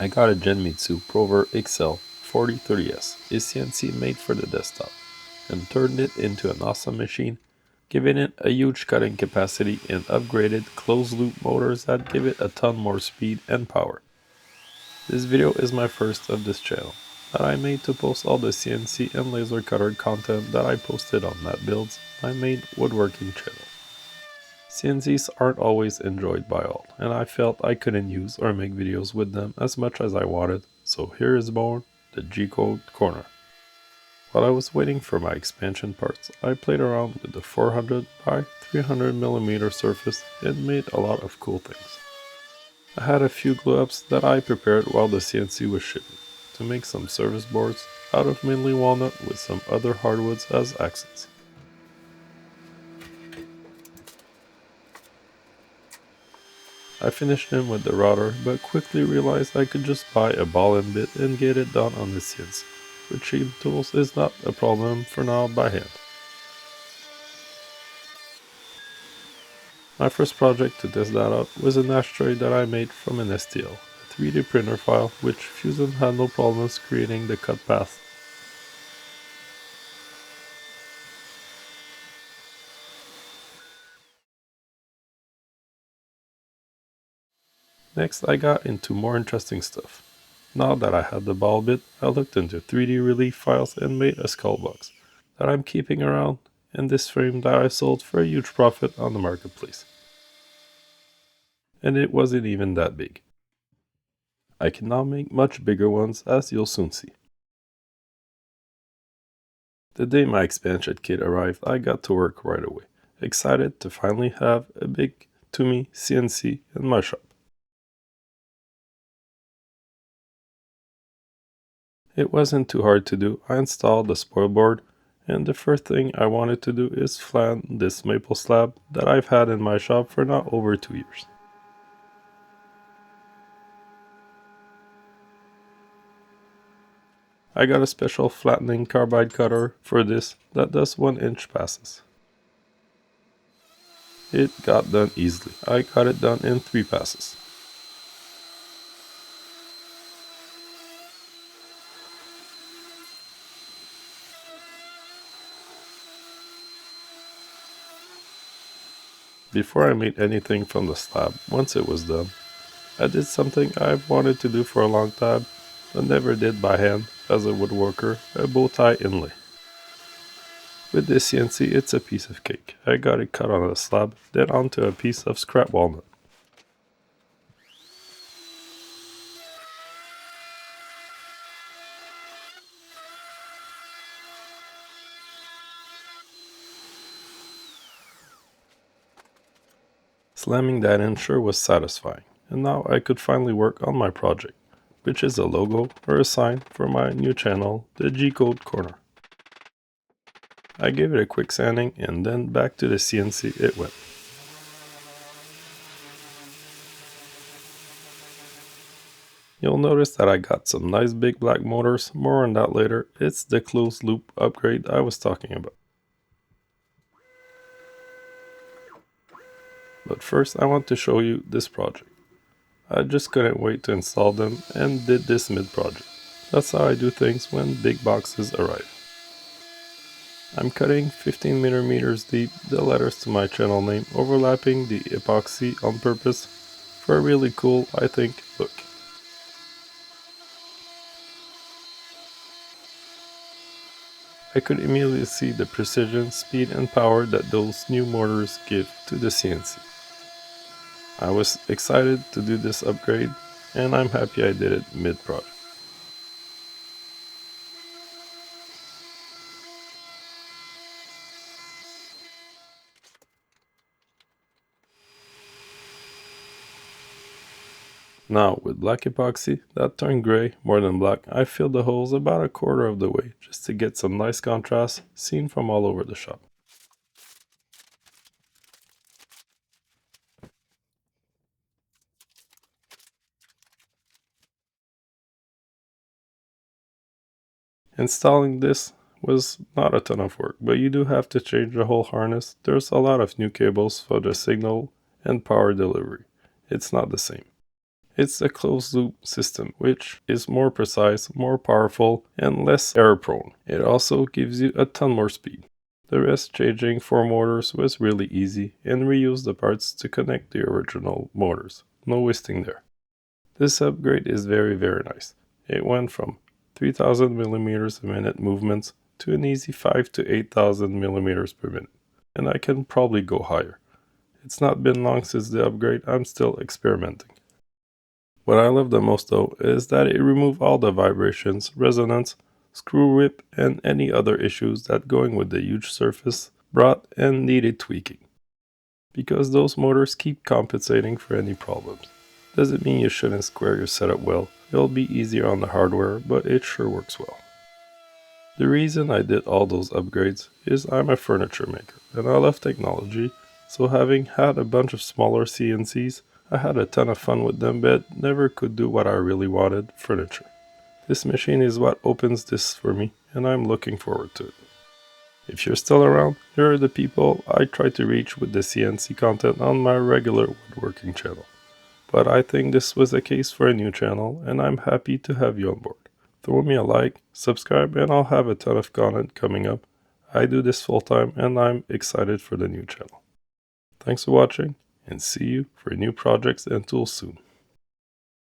I got a Genmitsu Prover XL 4030S, a CNC made for the desktop, and turned it into an awesome machine, giving it a huge cutting capacity and upgraded closed-loop motors that give it a ton more speed and power. This video is my first of this channel, that I made to post all the CNC and laser cutter content that I posted on That Builds, my main woodworking channel. CNCs aren't always enjoyed by all, and I felt I couldn't use or make videos with them as much as I wanted, so here is born the G-Code Corner. While I was waiting for my expansion parts, I played around with the 400 by 300mm surface and made a lot of cool things. I had a few glue-ups that I prepared while the CNC was shipping, to make some service boards out of mainly walnut with some other hardwoods as accents. I finished them with the router, but quickly realized I could just buy a ball and bit and get it done on the CNC. With cheap tools is not a problem for now by hand. My first project to test that out was an ashtray that I made from an STL, a 3D printer file which Fusion had no problems creating the cut path. Next I got into more interesting stuff. Now that I had the ball bit, I looked into 3D relief files and made a skull box that I'm keeping around, and this frame that I sold for a huge profit on the marketplace. And it wasn't even that big. I can now make much bigger ones, as you'll soon see. The day my expansion kit arrived, I got to work right away, excited to finally have a big, to me, CNC in my shop. It wasn't too hard to do. I installed the spoil board, and the first thing I wanted to do is flatten this maple slab that I've had in my shop for now over 2 years. I got a special flattening carbide cutter for this that does 1-inch passes. It got done easily. I got it done in 3 passes. Before I made anything from the slab, once it was done, I did something I've wanted to do for a long time, but never did by hand as a woodworker, a bow tie inlay. With this CNC, it's a piece of cake. I got it cut on a slab, then onto a piece of scrap walnut. Slamming that in sure was satisfying, and now I could finally work on my project, which is a logo or a sign for my new channel, the G-Code Corner. I gave it a quick sanding and then back to the CNC it went. You'll notice that I got some nice big black motors, more on that later. It's the closed loop upgrade I was talking about. But first I want to show you this project. I just couldn't wait to install them and did this mid-project. That's how I do things when big boxes arrive. I'm cutting 15mm deep the letters to my channel name, overlapping the epoxy on purpose for a really cool, I think, look. I could immediately see the precision, speed and power that those new mortars give to the CNC. I was excited to do this upgrade, and I'm happy I did it mid-project. Now, with black epoxy that turned gray more than black, I filled the holes about a quarter of the way, just to get some nice contrast seen from all over the shop. Installing this was not a ton of work, but you do have to change the whole harness. There's a lot of new cables for the signal and power delivery. It's not the same. It's a closed-loop system, which is more precise, more powerful, and less error-prone. It also gives you a ton more speed. The rest, changing 4 motors, was really easy, and reused the parts to connect the original motors. No wasting there. This upgrade is very nice. It went from 3000 millimeters a minute movements to an easy 5 to 8000 millimeters per minute, and I can probably go higher. It's not been long since the upgrade, I'm still experimenting. What I love the most though is that it removed all the vibrations, resonance, screw rip, and any other issues that going with the huge surface brought and needed tweaking. Because those motors keep compensating for any problems. Doesn't mean you shouldn't square your setup well. It'll be easier on the hardware, but it sure works well. The reason I did all those upgrades is I'm a furniture maker and I love technology, so having had a bunch of smaller CNCs, I had a ton of fun with them but never could do what I really wanted, furniture. This machine is what opens this for me and I'm looking forward to it. If you're still around, here are the people I try to reach with the CNC content on my regular woodworking channel. But I think this was a case for a new channel and I'm happy to have you on board. Throw me a like, subscribe, and I'll have a ton of content coming up. I do this full time and I'm excited for the new channel. Thanks for watching and see you for new projects and tools soon.